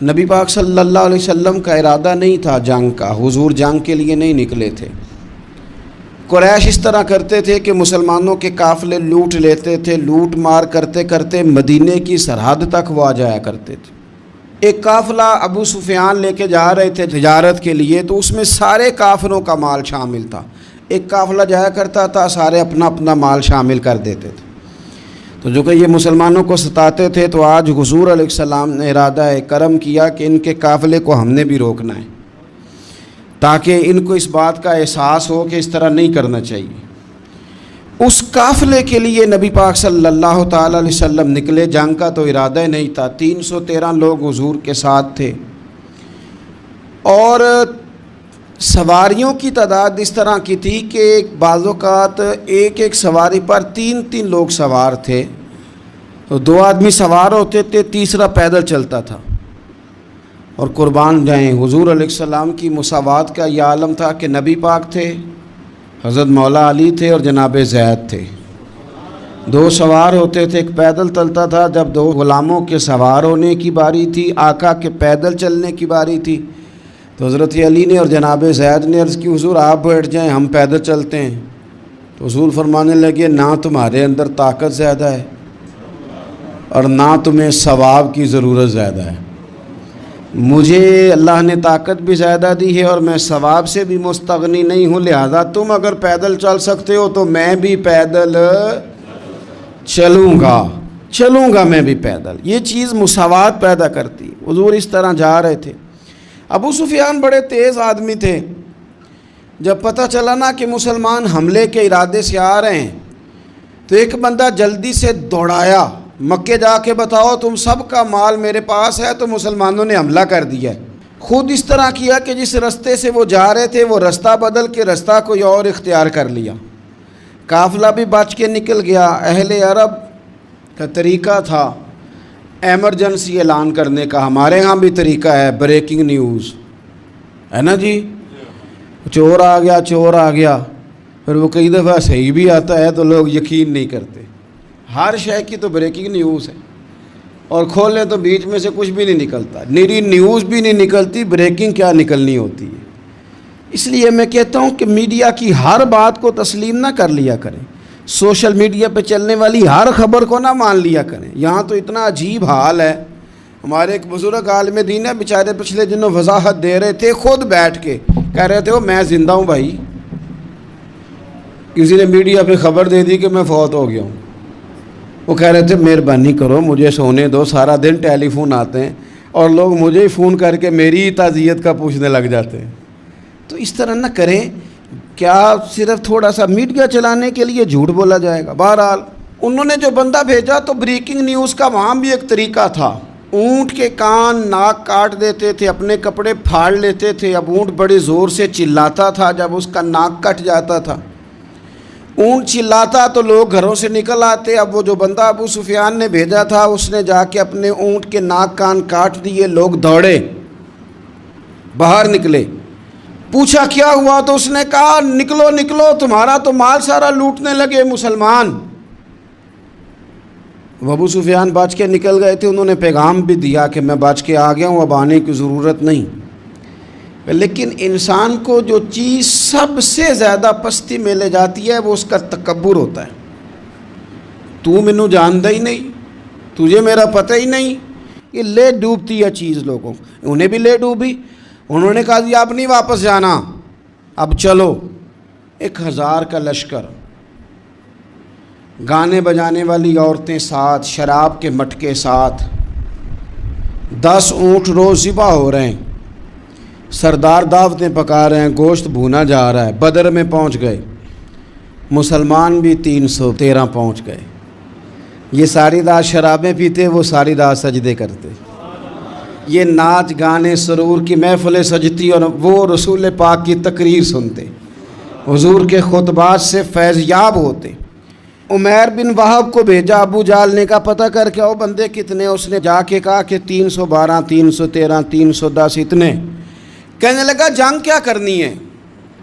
نبی پاک صلی اللہ علیہ وسلم کا ارادہ نہیں تھا جنگ کا، حضور جنگ کے لیے نہیں نکلے تھے۔ قریش اس طرح کرتے تھے کہ مسلمانوں کے قافلے لوٹ لیتے تھے، لوٹ مار کرتے کرتے مدینے کی سرحد تک وہ آ جایا کرتے تھے۔ ایک قافلہ ابو سفیان لے کے جا رہے تھے تجارت کے لیے، تو اس میں سارے کافروں کا مال شامل تھا۔ ایک قافلہ جایا کرتا تھا، سارے اپنا اپنا مال شامل کر دیتے تھے۔ تو جو کہ یہ مسلمانوں کو ستاتے تھے، تو آج حضور علیہ السلام نے ارادہ کرم کیا کہ ان کے قافلے کو ہم نے بھی روکنا ہے، تاکہ ان کو اس بات کا احساس ہو کہ اس طرح نہیں کرنا چاہیے۔ اس قافلے کے لیے نبی پاک صلی اللہ تعالی علیہ وسلم نکلے، جنگ کا تو ارادہ ہی نہیں تھا۔ 313 لوگ حضور کے ساتھ تھے، اور سواریوں کی تعداد اس طرح کی تھی کہ بعض اوقات ایک ایک سواری پر 3 لوگ سوار تھے، تو 2 آدمی سوار ہوتے تھے، تیسرا پیدل چلتا تھا۔ اور قربان جائیں، حضور علیہ السلام کی مساوات کا یہ عالم تھا کہ نبی پاک تھے، حضرت مولا علی تھے، اور جناب زید تھے۔ 2 سوار ہوتے تھے، ایک پیدل چلتا تھا۔ جب 2 غلاموں کے سوار ہونے کی باری تھی، آقا کے پیدل چلنے کی باری تھی، تو حضرت علی نے اور جناب زید نے عرض کی، حضور آپ بیٹھ جائیں، ہم پیدل چلتے ہیں۔ تو حضور فرمانے لگے، نہ تمہارے اندر طاقت زیادہ ہے اور نہ تمہیں ثواب کی ضرورت زیادہ ہے۔ مجھے اللہ نے طاقت بھی زیادہ دی ہے اور میں ثواب سے بھی مستغنی نہیں ہوں، لہذا تم اگر پیدل چل سکتے ہو تو میں بھی پیدل چلوں گا میں بھی پیدل۔ یہ چیز مساوات پیدا کرتی۔ حضور اس طرح جا رہے تھے۔ ابو سفیان بڑے تیز آدمی تھے، جب پتہ چلا نا کہ مسلمان حملے کے ارادے سے آ رہے ہیں، تو ایک بندہ جلدی سے دوڑایا، مکے جا کے بتاؤ تم سب کا مال میرے پاس ہے، تو مسلمانوں نے حملہ کر دیا ہے۔ خود اس طرح کیا کہ جس رستے سے وہ جا رہے تھے وہ رستہ بدل کے رستہ کوئی اور اختیار کر لیا۔ قافلہ بھی بچ کے نکل گیا۔ اہل عرب کا طریقہ تھا ایمرجنسی اعلان کرنے کا، ہمارے ہاں بھی طریقہ ہے، بریکنگ نیوز ہے نا جی، چور آ گیا، پھر وہ کئی دفعہ صحیح بھی آتا ہے تو لوگ یقین نہیں کرتے۔ ہر شے کی تو بریکنگ نیوز ہے، اور کھولیں تو بیچ میں سے کچھ بھی نہیں نکلتا، نیری نیوز بھی نہیں نکلتی، بریکنگ کیا نکلنی ہوتی ہے۔ اس لیے میں کہتا ہوں کہ میڈیا کی ہر بات کو تسلیم نہ کر لیا کریں، سوشل میڈیا پہ چلنے والی ہر خبر کو نہ مان لیا کریں۔ یہاں تو اتنا عجیب حال ہے، ہمارے ایک بزرگ عالم دین ہے، بیچارے پچھلے دنوں وضاحت دے رہے تھے، خود بیٹھ کے کہہ رہے تھے میں زندہ ہوں بھائی، کسی نے میڈیا پہ خبر دے دی کہ میں فوت ہو گیا ہوں۔ وہ کہہ رہے تھے مہربانی کرو مجھے سونے دو، سارا دن ٹیلی فون آتے ہیں اور لوگ مجھے ہی فون کر کے میری ہی تعزیت کا پوچھنے لگ جاتے ہیں۔ تو اس طرح نہ کریں، کیا صرف تھوڑا سا میڈیا چلانے کے لیے جھوٹ بولا جائے گا؟ بہرحال انہوں نے جو بندہ بھیجا تو بریکنگ نیوز کا وہاں بھی ایک طریقہ تھا۔ اونٹ کے کان ناک کاٹ دیتے تھے، اپنے کپڑے پھاڑ لیتے تھے۔ اب اونٹ بڑے زور سے چلاتا تھا، جب اس کا ناک کٹ جاتا تھا، اونٹ چلاتا تو لوگ گھروں سے نکل آتے۔ اب وہ جو بندہ ابو سفیان نے بھیجا تھا، اس نے جا کے اپنے اونٹ کے ناک کان کاٹ دیے۔ لوگ دوڑے، باہر نکلے، پوچھا کیا ہوا، تو اس نے کہا نکلو نکلو، تمہارا تو مال سارا لوٹنے لگے مسلمان۔ ابو سفیان بچ کے نکل گئے تھے، انہوں نے پیغام بھی دیا کہ میں بچ کے آ گیا ہوں، اب آنے کی ضرورت نہیں۔ لیکن انسان کو جو چیز سب سے زیادہ پستی میں لے جاتی ہے وہ اس کا تکبر ہوتا ہے۔ تو مینوں جاندا ہی نہیں، تجھے میرا پتہ ہی نہیں، یہ لے ڈوبتی ہے چیز لوگوں، انہیں بھی لے ڈوبی۔ انہوں نے کہا جی اب نہیں واپس جانا، اب چلو۔ 1000 کا لشکر، گانے بجانے والی عورتیں ساتھ، شراب کے مٹکے ساتھ، 10 اونٹ روز ذبح ہو رہے ہیں، سردار دعوتیں پکا رہے ہیں، گوشت بھونا جا رہا ہے۔ بدر میں پہنچ گئے، مسلمان بھی 313 پہنچ گئے۔ یہ ساری رات شرابیں پیتے، وہ ساری رات سجدے کرتے، یہ ناچ گانے سرور کی محفلیں سجتی، اور وہ رسول پاک کی تقریر سنتے، حضور کے خطبات سے فیض یاب ہوتے۔ عمیر بن وہب کو بھیجا ابو جہل نے کہا پتہ کر کے آؤ بندے کتنے۔ اس نے جا کے کہا کہ 312 313 310 اتنے۔ کہنے لگا جنگ کیا کرنی ہے،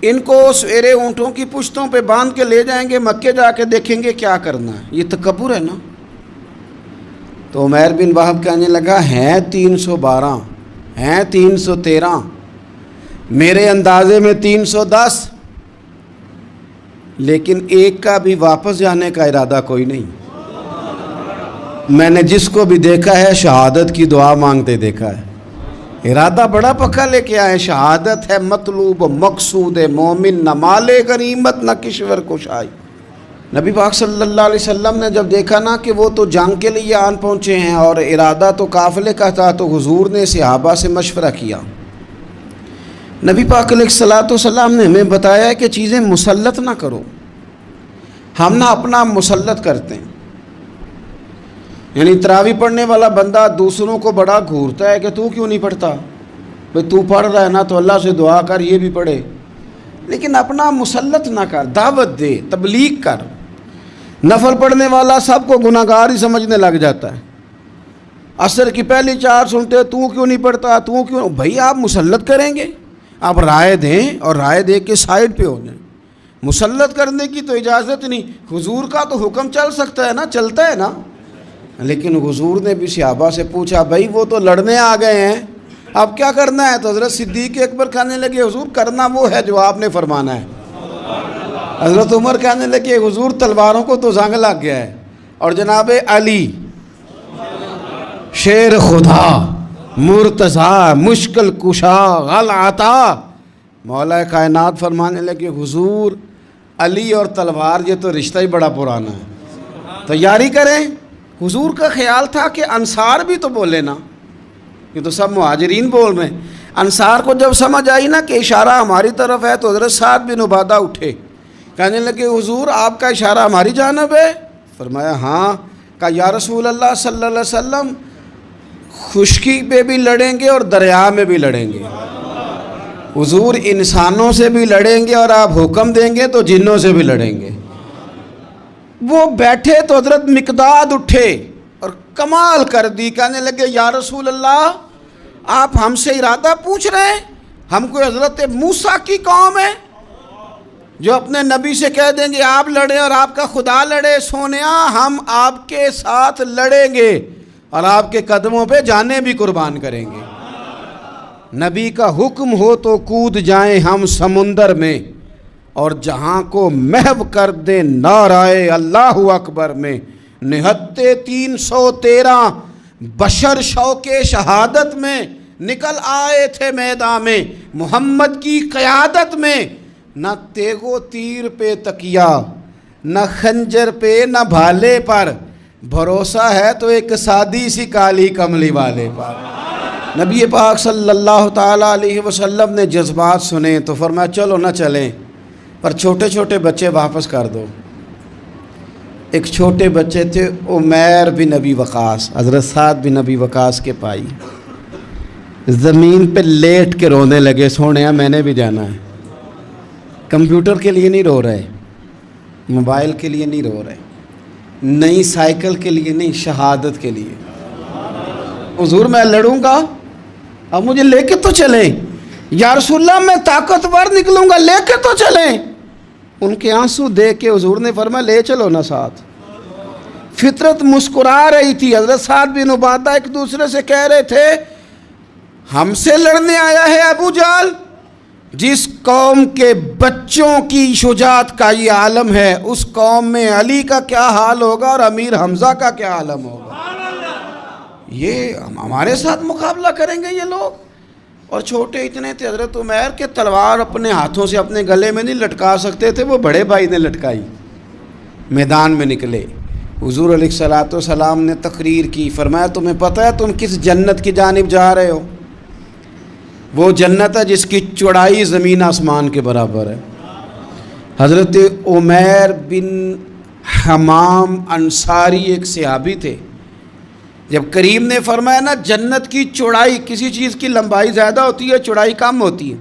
ان کو سویرے اونٹوں کی پشتوں پہ باندھ کے لے جائیں گے، مکے جا کے دیکھیں گے کیا کرنا ہے۔ یہ تکبر ہے نا۔ تو عمیر بن وہب کہنے لگا ہیں 312، ہیں 313, میرے اندازے میں 310، لیکن ایک کا بھی واپس جانے کا ارادہ کوئی نہیں۔ میں نے جس کو بھی دیکھا ہے شہادت کی دعا مانگتے دیکھا ہے، ارادہ بڑا پکا لے کے آئے، شہادت ہے مطلوب مقصود مومن، نہ مال غنیمت نہ کشور کشائی۔ نبی پاک صلی اللہ علیہ وسلم نے جب دیکھا نا کہ وہ تو جنگ کے لیے آن پہنچے ہیں اور ارادہ تو قافلے کا تھا، تو حضور نے صحابہ سے مشورہ کیا۔ نبی پاک علیہ الصلوۃ والسلام نے ہمیں بتایا ہے کہ چیزیں مسلط نہ کرو، ہم نہ اپنا مسلط کرتے ہیں۔ یعنی تراویح پڑھنے والا بندہ دوسروں کو بڑا گھورتا ہے کہ تو کیوں نہیں پڑھتا، بھئی تو پڑھ رہا ہے نا تو اللہ سے دعا کر یہ بھی پڑھے، لیکن اپنا مسلط نہ کر، دعوت دے، تبلیغ کر۔ نفل پڑھنے والا سب کو گناہگار ہی سمجھنے لگ جاتا ہے، عصر کی پہلی 4 سنتے تو کیوں نہیں پڑھتا، تو کیوں، بھئی آپ مسلط کریں گے، آپ رائے دیں اور رائے دے کے سائڈ پہ ہو جائیں۔ مسلط کرنے کی تو اجازت نہیں، حضور کا تو حکم چل سکتا ہے نا، چلتا ہے نا، لیکن حضور نے بھی صحابہ سے پوچھا، بھئی وہ تو لڑنے آ گئے ہیں، اب کیا کرنا ہے؟ تو حضرت صدیق اکبر کہنے لگے، حضور کرنا وہ ہے جو آپ نے فرمانا ہے۔ حضرت عمر کہنے لگے، حضور تلواروں کو تو زنگ لگ گیا ہے۔ اور جناب علی شیر خدا، مرتضیٰ، مشکل کشا، غل عطا، مولا کائنات فرمانے لگے، حضور علی اور تلوار یہ تو رشتہ ہی بڑا پرانا ہے، تیاری کریں۔ حضور کا خیال تھا کہ انصار بھی تو بولے نا، یہ تو سب مہاجرین بول رہے ہیں۔ انصار کو جب سمجھ آئی نا کہ اشارہ ہماری طرف ہے، تو حضرت سعد بن عبادہ اٹھے، کہنے لگے، حضور آپ کا اشارہ ہماری جانب ہے؟ فرمایا ہاں۔ کہا یا رسول اللہ صلی اللہ علیہ وسلم، خشکی پہ بھی لڑیں گے اور دریا میں بھی لڑیں گے۔ حضور انسانوں سے بھی لڑیں گے اور آپ حکم دیں گے تو جنوں سے بھی لڑیں گے۔ وہ بیٹھے تو حضرت مقداد اٹھے اور کمال کر دی، کہنے لگے یا رسول اللہ آپ ہم سے ارادہ پوچھ رہے ہیں؟ ہم کوئی حضرت موسیٰ کی قوم ہے جو اپنے نبی سے کہہ دیں گے آپ لڑیں اور آپ کا خدا لڑے؟ سونیا ہم آپ کے ساتھ لڑیں گے اور آپ کے قدموں پہ جانیں بھی قربان کریں گے۔ نبی کا حکم ہو تو کود جائیں ہم سمندر میں، اور جہاں کو محو کر دیں نعرہ اللہ اکبر میں۔ نہتے 313 بشر شوق شہادت میں، نکل آئے تھے میدان میں محمد کی قیادت میں۔ نہ تیغ و تیر پہ تکیا، نہ خنجر پہ، نہ بھالے پر، بھروسہ ہے تو ایک سادی سی کالی کملی والے پر۔ نبی پاک صلی اللہ تعالیٰ علیہ وسلم نے جذبات سنے تو فرمایا چلو نہ چلیں، پر چھوٹے چھوٹے بچے واپس کر دو۔ ایک چھوٹے بچے تھے عمیر بن ابی وقاص، حضرت سعد بن ابی وقاص کے بھائی، زمین پہ لیٹ کے رونے لگے، سونے میں نے بھی جانا ہے۔ کمپیوٹر کے لیے نہیں رو رہے، موبائل کے لیے نہیں رو رہے، نئی سائیکل کے لیے نہیں، شہادت کے لیے۔ حضور میں لڑوں گا، اب مجھے لے کے تو چلیں، یا رسول اللہ میں طاقتور نکلوں گا، لے کے تو چلیں۔ ان کے آنسو دیکھ کے حضور نے فرمایا لے چلو نا ساتھ۔ فطرت مسکرا رہی تھی، حضرت سعد بن عبادہ ایک دوسرے سے کہہ رہے تھے ہم سے لڑنے آیا ہے ابو جہل، جس قوم کے بچوں کی شجاعت کا یہ عالم ہے، اس قوم میں علی کا کیا حال ہوگا اور امیر حمزہ کا کیا عالم ہوگا۔ یہ ہمارے ساتھ مقابلہ کریں گے یہ لوگ؟ اور چھوٹے اتنے تھے حضرت عمیر کے، تلوار اپنے ہاتھوں سے اپنے گلے میں نہیں لٹکا سکتے تھے، وہ بڑے بھائی نے لٹکائی۔ میدان میں نکلے، حضور علیہ الصلوۃ والسلام نے تقریر کی، فرمایا تمہیں پتہ ہے تم کس جنت کی جانب جا رہے ہو؟ وہ جنت ہے جس کی چوڑائی زمین آسمان کے برابر ہے۔ حضرت عمیر بن حمام انصاری ایک صحابی تھے، جب کریم نے فرمایا نا جنت کی چوڑائی، کسی چیز کی لمبائی زیادہ ہوتی ہے چوڑائی کم ہوتی ہے،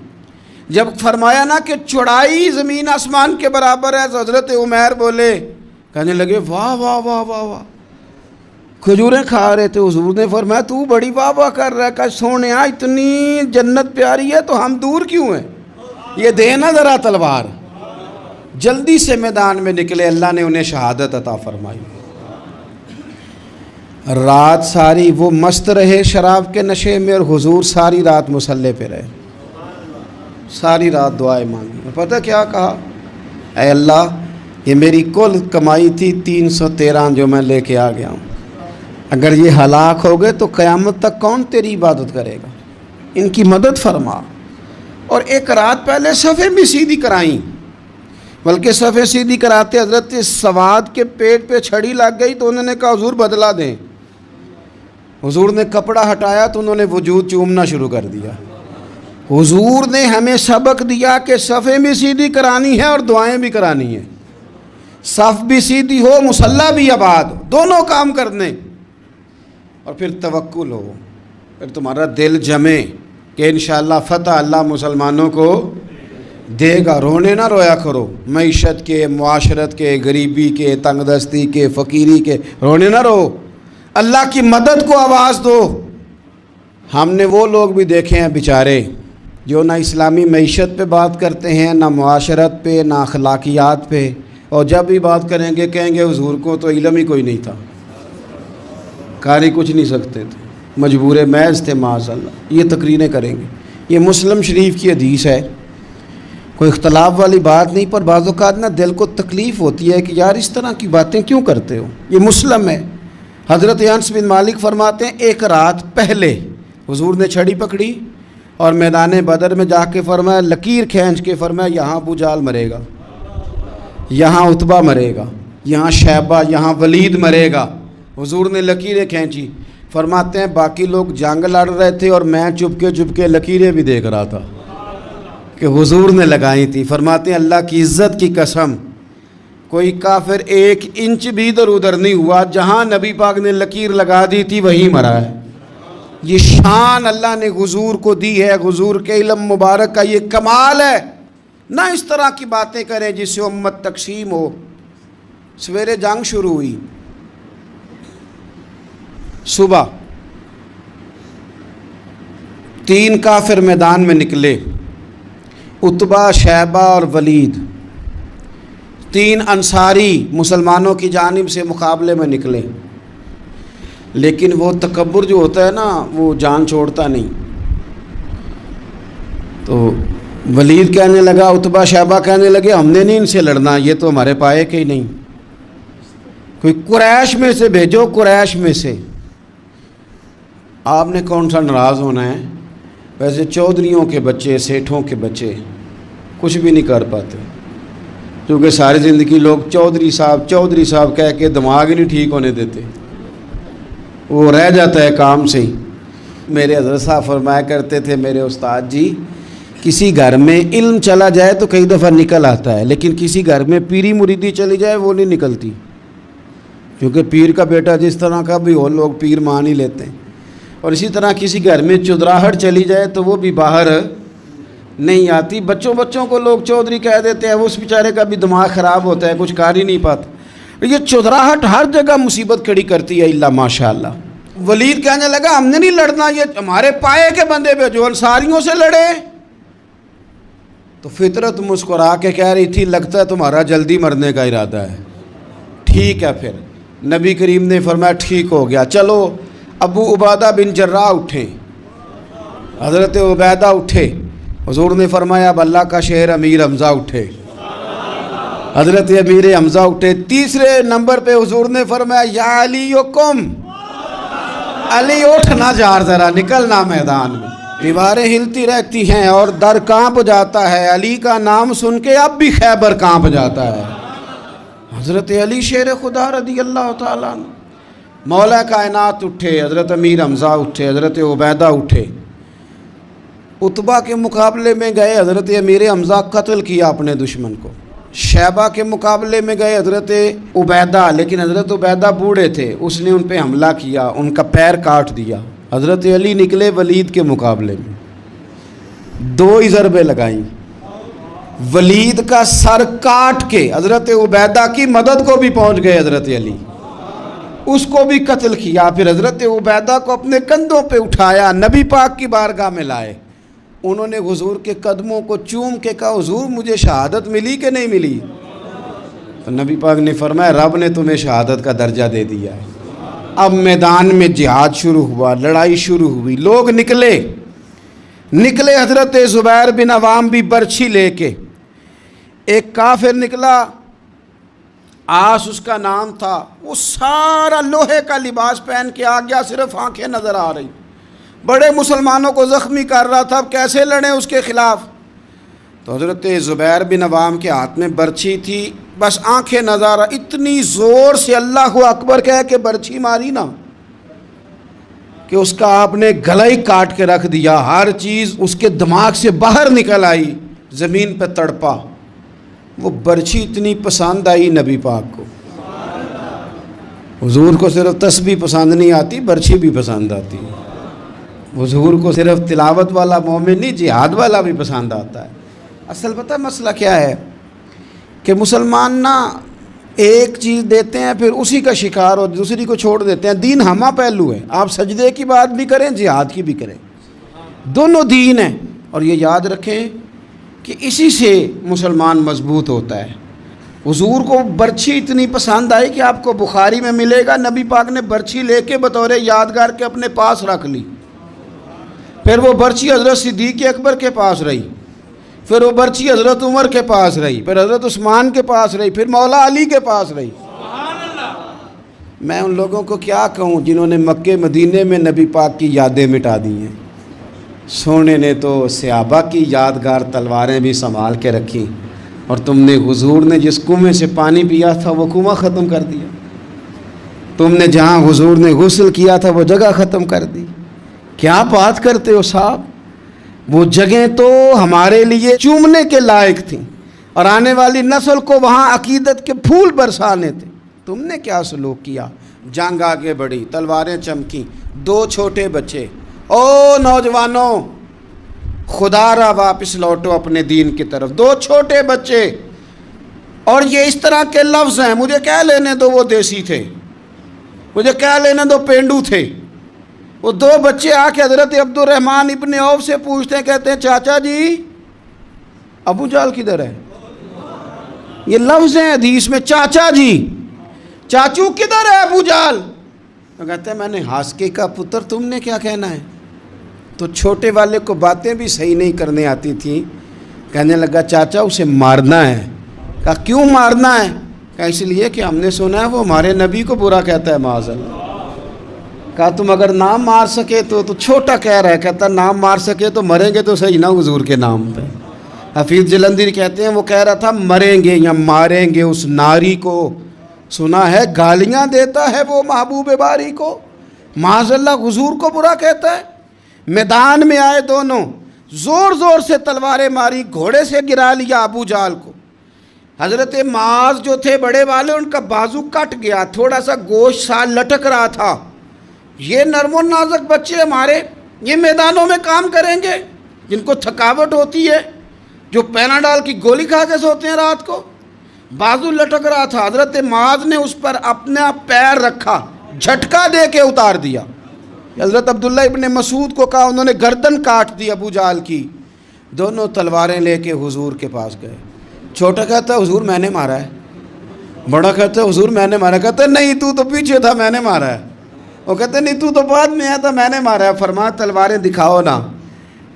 جب فرمایا نا کہ چوڑائی زمین آسمان کے برابر ہے، تو حضرت عمیر بولے، کہنے لگے واہ واہ واہ واہ واہ، کھجوریں کھا رہے تھے۔ حضور نے فرمایا تو بڑی واہ واہ کر رہا ہے، کہ سونیا اتنی جنت پیاری ہے تو ہم دور کیوں ہیں، یہ دے نا ذرا تلوار۔ جلدی سے میدان میں نکلے، اللہ نے انہیں شہادت عطا فرمائی۔ رات ساری وہ مست رہے شراب کے نشے میں، اور حضور ساری رات مصلی پہ رہے، ساری رات دعائیں مانگی۔ پتہ کیا کہا؟ اے اللہ، یہ میری کل کمائی تھی 313 جو میں لے کے آ گیا ہوں، اگر یہ ہلاک ہو گئے تو قیامت تک کون تیری عبادت کرے گا؟ ان کی مدد فرما۔ اور ایک رات پہلے صفیں بھی سیدھی کرائیں، بلکہ صفیں سیدھی کراتے حضرت سواد کے پیٹ پہ چھڑی لگ گئی تو انہوں نے کہا حضور بدلا دیں۔ حضور نے کپڑا ہٹایا تو انہوں نے وجود چومنا شروع کر دیا۔ حضور نے ہمیں سبق دیا کہ صفیں بھی سیدھی کرانی ہے اور دعائیں بھی کرانی ہیں، صف بھی سیدھی ہو، مصلی بھی آباد، دونوں کام کرنے، اور پھر توکل ہو، پھر تمہارا دل جمے کہ انشاءاللہ فتح اللہ مسلمانوں کو دے گا۔ رونے نہ رویا کرو، معیشت کے، معاشرت کے، غریبی کے، تنگ دستی کے، فقیری کے، رونے نہ رو، اللہ کی مدد کو آواز دو۔ ہم نے وہ لوگ بھی دیکھے ہیں بیچارے جو نہ اسلامی معیشت پہ بات کرتے ہیں، نہ معاشرت پہ، نہ اخلاقیات پہ، اور جب بھی بات کریں گے کہیں گے حضور کو تو علم ہی کوئی نہیں تھا، کاری کچھ نہیں سکتے تھے، مجبور محض تھے معاذ اللہ۔ یہ تقریریں کریں گے۔ یہ مسلم شریف کی حدیث ہے، کوئی اختلاف والی بات نہیں، پر بعض اوقات نا دل کو تکلیف ہوتی ہے کہ یار اس طرح کی باتیں کیوں کرتے ہو۔ یہ مسلم ہے۔ حضرت انس بن مالک فرماتے ہیں ایک رات پہلے حضور نے چھڑی پکڑی اور میدان بدر میں جا کے فرمایا، لکیر کھینچ کے فرمایا یہاں ابو جہل مرے گا، یہاں عتبہ مرے گا، یہاں شیبہ، یہاں ولید مرے گا۔ حضور نے لکیریں کھینچی۔ فرماتے ہیں باقی لوگ جنگ لڑ رہے تھے اور میں چپ کے لکیریں بھی دیکھ رہا تھا کہ حضور نے لگائی تھی۔ فرماتے ہیں اللہ کی عزت کی قسم، کوئی کافر 1 انچ بھی ادھر ادھر نہیں ہوا، جہاں نبی پاک نے لکیر لگا دی تھی وہیں مرا ہے۔ یہ شان اللہ نے حضور کو دی ہے، حضور کے علم مبارک کا یہ کمال ہے۔ نہ اس طرح کی باتیں کریں جس سے امت تقسیم ہو۔ سویرے جنگ شروع ہوئی، صبح 3 کافر میدان میں نکلے، عتبہ، شیبہ اور ولید، 3 انصاری مسلمانوں کی جانب سے مقابلے میں نکلے۔ لیکن وہ تکبر جو ہوتا ہے نا وہ جان چھوڑتا نہیں، تو ولید کہنے لگا، عتبہ شیبہ کہنے لگے ہم نے نہیں ان سے لڑنا، یہ تو ہمارے پائے کے ہی نہیں، کوئی قریش میں سے بھیجو، قریش میں سے۔ آپ نے کون سا ناراض ہونا ہے؟ ویسے چودھریوں کے بچے، سیٹھوں کے بچے کچھ بھی نہیں کر پاتے، کیونکہ ساری زندگی لوگ چودھری صاحب کہہ کے دماغ ہی نہیں ٹھیک ہونے دیتے، وہ رہ جاتا ہے کام سے ہی۔ میرے حضرت صاحب فرمایا کرتے تھے، میرے استاد جی، کسی گھر میں علم چلا جائے تو کئی دفعہ نکل آتا ہے، لیکن کسی گھر میں پیری مریدی چلی جائے وہ نہیں نکلتی، کیونکہ پیر کا بیٹا جس طرح کا بھی ہو لوگ پیر مان ہی لیتے ہیں۔ اور اسی طرح کسی گھر میں چودراہٹ چلی جائے تو وہ بھی باہر نہیں آتی۔ بچوں کو لوگ چودھری کہہ دیتے ہیں، اس بیچارے کا بھی دماغ خراب ہوتا ہے، کچھ کر ہی نہیں پاتا۔ یہ چودراہٹ ہر جگہ مصیبت کھڑی کرتی ہے الا ماشاء اللہ۔ ولید کہنے لگا ہم نے نہیں لڑنا، یہ ہمارے پائے کے بندے پہ جو انصاریوں سے لڑے۔ تو فطرت مسکرا کے کہہ رہی تھی لگتا ہے تمہارا جلدی مرنے کا ارادہ ہے، ٹھیک ہے۔ پھر نبی کریم نے فرمایا ٹھیک ہو گیا، چلو ابو عبیدہ بن جراح اٹھے، حضرت عبیدہ اٹھے۔ حضور نے فرمایا اب اللہ کا شہر امیر حمزہ اٹھے، حضرت امیر حمزہ اٹھے۔ تیسرے نمبر پہ حضور نے فرمایا یا علی قم، علی اٹھنا جار ذرا نکلنا میدان میں۔ دیواریں ہلتی رہتی ہیں اور در کانپ جاتا ہے، علی کا نام سن کے اب بھی خیبر کانپ جاتا ہے۔ حضرت علی شیر خدا رضی اللہ تعالیٰ عنہ، مولا کائنات اٹھے، حضرت امیر حمزہ اٹھے، حضرت عبیدہ اٹھے۔ عتبہ کے مقابلے میں گئے، حضرت امیر حمزہ قتل کیا اپنے دشمن کو۔ شیبہ کے مقابلے میں گئے حضرت عبیدہ، لیکن حضرت عبیدہ بوڑھے تھے، اس نے ان پہ حملہ کیا، ان کا پیر کاٹ دیا۔ حضرت علی نکلے ولید کے مقابلے میں، 2 ہی ضربیں لگائیں، ولید کا سر کاٹ کے حضرت عبیدہ کی مدد کو بھی پہنچ گئے حضرت علی، اس کو بھی قتل کیا۔ پھر حضرت عبیدہ کو اپنے کندھوں پہ اٹھایا، نبی پاک کی بارگاہ میں لائے، انہوں نے حضور کے قدموں کو چوم کے کہا حضور مجھے شہادت ملی کہ نہیں ملی؟ تو نبی پاک نے فرمایا رب نے تمہیں شہادت کا درجہ دے دیا ہے۔ اب میدان میں جہاد شروع ہوا، لڑائی شروع ہوئی، لوگ نکلے حضرت زبیر بن عوام بھی برچھی لے کے۔ ایک کافر نکلا، آس اس کا نام تھا، وہ سارا لوہے کا لباس پہن کے آ گیا، صرف آنکھیں نظر آ رہی، بڑے مسلمانوں کو زخمی کر رہا تھا، اب کیسے لڑیں اس کے خلاف؟ تو حضرت زبیر بن عوام کے ہاتھ میں برچھی تھی، بس آنکھیں نظر آ، اتنی زور سے اللہ اکبر کہہ کے برچھی ماری نا کہ اس کا آپ نے گلا ہی کاٹ کے رکھ دیا، ہر چیز اس کے دماغ سے باہر نکل آئی، زمین پہ تڑپا۔ وہ برچھی اتنی پسند آئی نبی پاک کو، حضور کو صرف تسبیح پسند نہیں آتی، برچھی بھی پسند آتی ہے۔ حضور کو صرف تلاوت والا مومن نہیں، جہاد والا بھی پسند آتا ہے۔ اصل پتہ مسئلہ کیا ہے کہ مسلمان نا ایک چیز دیتے ہیں پھر اسی کا شکار اور دوسری کو چھوڑ دیتے ہیں۔ دین ہمہ پہلو ہے، آپ سجدے کی بات بھی کریں، جہاد کی بھی کریں، دونوں دین ہیں۔ اور یہ یاد رکھیں کہ اسی سے مسلمان مضبوط ہوتا ہے۔ حضور کو برچھی اتنی پسند آئی کہ آپ کو بخاری میں ملے گا، نبی پاک نے برچھی لے کے بطور یادگار کے اپنے پاس رکھ لی، پھر وہ برچھی حضرت صدیق اکبر کے پاس رہی، پھر وہ برچھی حضرت عمر کے پاس رہی، پھر حضرت عثمان کے پاس رہی، پھر مولا علی کے پاس رہی۔ میں ان لوگوں کو کیا کہوں جنہوں نے مکے مدینے میں نبی پاک کی یادیں مٹا دی ہیں۔ سونے نے تو صحابہ کی یادگار تلواریں بھی سنبھال کے رکھی، اور تم نے حضور نے جس کنویں سے پانی پیا تھا وہ کنواں ختم کر دیا، تم نے جہاں حضور نے غسل کیا تھا وہ جگہ ختم کر دی۔ کیا بات کرتے ہو صاحب، وہ جگہیں تو ہمارے لیے چومنے کے لائق تھیں اور آنے والی نسل کو وہاں عقیدت کے پھول برسانے تھے، تم نے کیا سلوک کیا؟ جنگ آگے بڑھی، تلواریں چمکیں، 2 چھوٹے بچے، او نوجوانوں خدا را واپس لوٹو اپنے دین کی طرف، 2 چھوٹے بچے، اور یہ اس طرح کے لفظ ہیں، مجھے کہہ لینے دو وہ دیسی تھے، مجھے کہہ لینے دو پینڈو تھے۔ وہ 2 بچے آ کے حضرت عبد الرحمن ابن عوف سے پوچھتے ہیں، کہتے ہیں چاچا جی ابو جہل کدھر ہے؟ یہ لفظ ہیں حدیث میں، چاچا جی، چاچو کدھر ہے ابو جہل؟ تو کہتے ہیں میں نے ہاسکے کا پتر، تم نے کیا کہنا ہے؟ تو چھوٹے والے کو باتیں بھی صحیح نہیں کرنے آتی تھیں، کہنے لگا چاچا اسے مارنا ہے۔ کہا کیوں مارنا ہے؟ کہا اس لیے کہ ہم نے سنا ہے وہ ہمارے نبی کو برا کہتا ہے معاذ اللہ۔ کہا تم اگر نام مار سکے تو چھوٹا کہہ رہا ہے، کہتا نام مار سکے تو مریں گے تو صحیح نا حضور کے نام پہ۔ حفیظ جلندری کہتے ہیں وہ کہہ رہا تھا مریں گے یا ماریں گے اس ناری کو، سنا ہے گالیاں دیتا ہے وہ محبوب باری کو، معاذ اللہ حضور کو برا کہتا ہے۔ میدان میں آئے دونوں، زور زور سے تلواریں ماری، گھوڑے سے گرا لیا ابو جہل کو۔ حضرت معاذ جو تھے بڑے والے، ان کا بازو کٹ گیا، تھوڑا سا گوشت سا لٹک رہا تھا۔ یہ نرم و نازک بچے ہمارے، یہ میدانوں میں کام کریں گے، جن کو تھکاوٹ ہوتی ہے، جو پیناڈال کی گولی کھا کے سوتے ہیں رات کو، بازو لٹک رہا تھا۔ حضرت معاذ نے اس پر اپنا پیر رکھا، جھٹکا دے کے اتار دیا۔ حضرت عبداللہ ابن مسعود کو کہا، انہوں نے گردن کاٹ دی ابو جہل کی۔ دونوں تلواریں لے کے حضور کے پاس گئے۔ چھوٹا کہتا ہے حضور میں نے مارا ہے، بڑا کہتا ہے حضور میں نے مارا، کہتا ہے نہیں تو پیچھے تھا میں نے مارا ہے، وہ کہتے نہیں تو بعد میں آیا تھا میں نے مارا ہے۔ فرمایا تلواریں دکھاؤ نا۔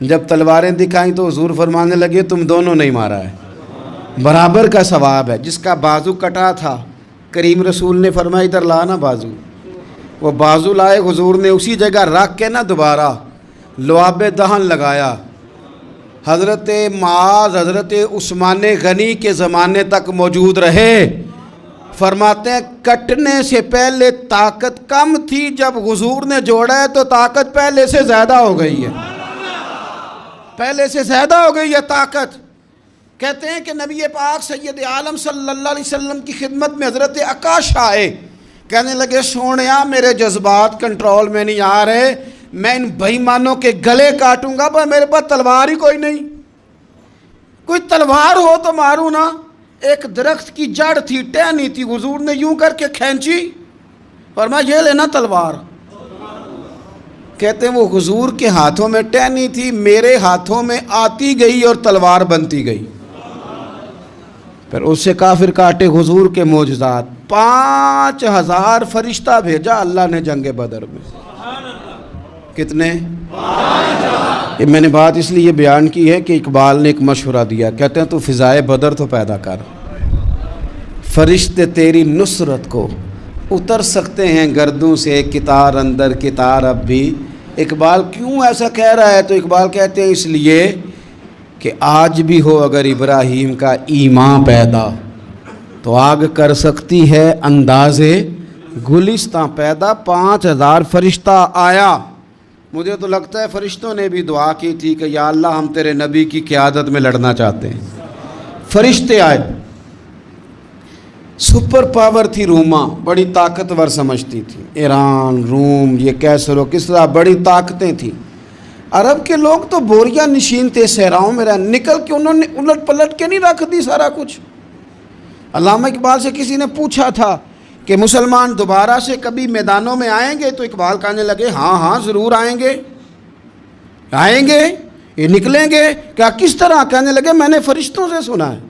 جب تلواریں دکھائیں تو حضور فرمانے لگے تم دونوں نہیں مارا ہے، برابر کا ثواب ہے۔ جس کا بازو کٹا تھا کریم رسول نے فرمایا ادھر لا نا بازو، وہ بازو لائے، حضور نے اسی جگہ رکھ کے نا دوبارہ لعاب دہن لگایا۔ حضرت معاذ حضرت عثمان غنی کے زمانے تک موجود رہے۔ فرماتے ہیں کٹنے سے پہلے طاقت کم تھی، جب حضور نے جوڑا ہے تو طاقت پہلے سے زیادہ ہو گئی ہے، پہلے سے زیادہ ہو گئی ہے طاقت۔ کہتے ہیں کہ نبی پاک سید عالم صلی اللہ علیہ وسلم کی خدمت میں حضرت عکاش آئے، کہنے لگے سونیا میرے جذبات کنٹرول میں نہیں آ رہے، میں ان بےایمانوں کے گلے کاٹوں گا، پر میرے پاس تلوار ہی کوئی نہیں، کوئی تلوار ہو تو ماروں نا۔ ایک درخت کی جڑ تھی، ٹہنی تھی، حضور نے یوں کر کے کھینچی، فرمایا یہ لینا تلوار۔ کہتے ہیں وہ حضور کے ہاتھوں میں ٹہنی تھی، میرے ہاتھوں میں آتی گئی اور تلوار بنتی گئی۔ پھر اس سے کافر کاٹے حضور کے معجزات، 5000 فرشتہ بھیجا اللہ نے جنگ بدر میں۔ کتنے؟ 5000۔ میں نے بات اس لیے بیان کی ہے کہ اقبال نے ایک مشورہ دیا، کہتے ہیں تو فضائے بدر تو پیدا کر، فرشتے تیری نصرت کو اتر سکتے ہیں گردوں سے کتار اندر کتار اب بھی۔ اقبال کیوں ایسا کہہ رہا ہے؟ تو اقبال کہتے ہیں اس لیے کہ آج بھی ہو اگر ابراہیم کا ایمان پیدا تو آگ کر سکتی ہے انداز گلستاں پیدا۔ 5000 فرشتہ آیا۔ مجھے تو لگتا ہے فرشتوں نے بھی دعا کی تھی کہ یا اللہ ہم تیرے نبی کی قیادت میں لڑنا چاہتے ہیں۔ فرشتے آئے، سپر پاور تھی روما، بڑی طاقتور سمجھتی تھی، ایران، روم، یہ کیسر و کسرا، بڑی طاقتیں تھیں۔ عرب کے لوگ تو بوریاں نشین تھے، صحراؤں میں رہ نکل کے انہوں نے الٹ پلٹ کے نہیں رکھ دی سارا کچھ۔ علامہ اقبال سے کسی نے پوچھا تھا کہ مسلمان دوبارہ سے کبھی میدانوں میں آئیں گے؟ تو اقبال کہنے لگے ہاں ہاں ضرور آئیں گے، آئیں گے، یہ نکلیں گے۔ کیا کس طرح؟ کہنے لگے میں نے فرشتوں سے سنا ہے،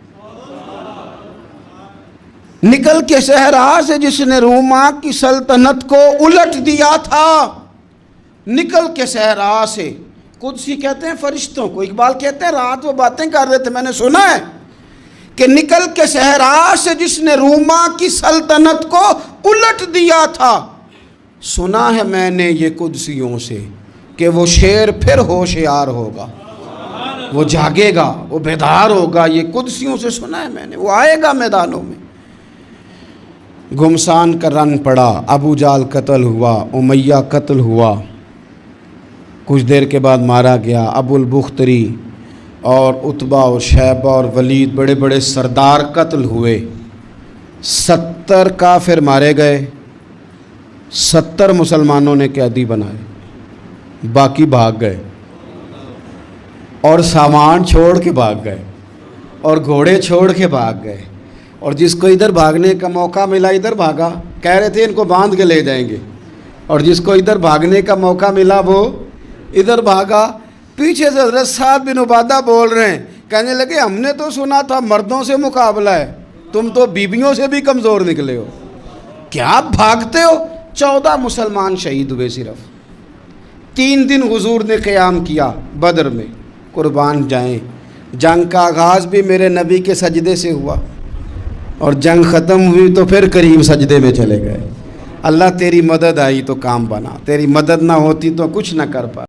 نکل کے صحرا سے جس نے روما کی سلطنت کو الٹ دیا تھا، نکل کے صحرا سے۔ قدسی کہتے ہیں فرشتوں کو، اقبال کہتے ہیں رات وہ باتیں کر رہے تھے میں نے سنا ہے کہ نکل کے صحرا سے جس نے روما کی سلطنت کو الٹ دیا تھا، سنا ہے میں نے یہ قدسیوں سے کہ وہ شیر پھر ہوشیار ہوگا، وہ جاگے گا، وہ بیدار ہوگا۔ یہ قدسیوں سے سنا ہے میں نے، وہ آئے گا میدانوں میں۔ گمسان کا رن پڑا، ابو جال قتل ہوا، امیہ قتل ہوا، کچھ دیر کے بعد مارا گیا۔ ابو البختری اور عتبہ اور شیبہ اور ولید بڑے بڑے سردار قتل ہوئے، 70 کافر مارے گئے، 70 مسلمانوں نے قیدی بنائے، باقی بھاگ گئے اور سامان چھوڑ کے بھاگ گئے اور گھوڑے چھوڑ کے بھاگ گئے، اور جس کو ادھر بھاگنے کا موقع ملا ادھر بھاگا، کہہ رہے تھے ان کو باندھ کے لے جائیں گے، اور جس کو ادھر بھاگنے کا موقع ملا وہ ادھر بھاگا۔ پیچھے سے حضرت سعد بن عبادہ بول رہے ہیں، کہنے لگے ہم نے تو سنا تھا مردوں سے مقابلہ ہے، تم تو بیویوں سے بھی کمزور نکلے ہو، کیا بھاگتے ہو؟ 14 مسلمان شہید ہوئے صرف۔ 3 دن حضور نے قیام کیا بدر میں، قربان جائیں۔ جنگ کا آغاز بھی میرے نبی کے سجدے سے ہوا، اور جنگ ختم ہوئی تو پھر کریم سجدے میں چلے گئے۔ اللہ تیری مدد آئی تو کام بنا، تیری مدد نہ ہوتی تو کچھ نہ کر پا۔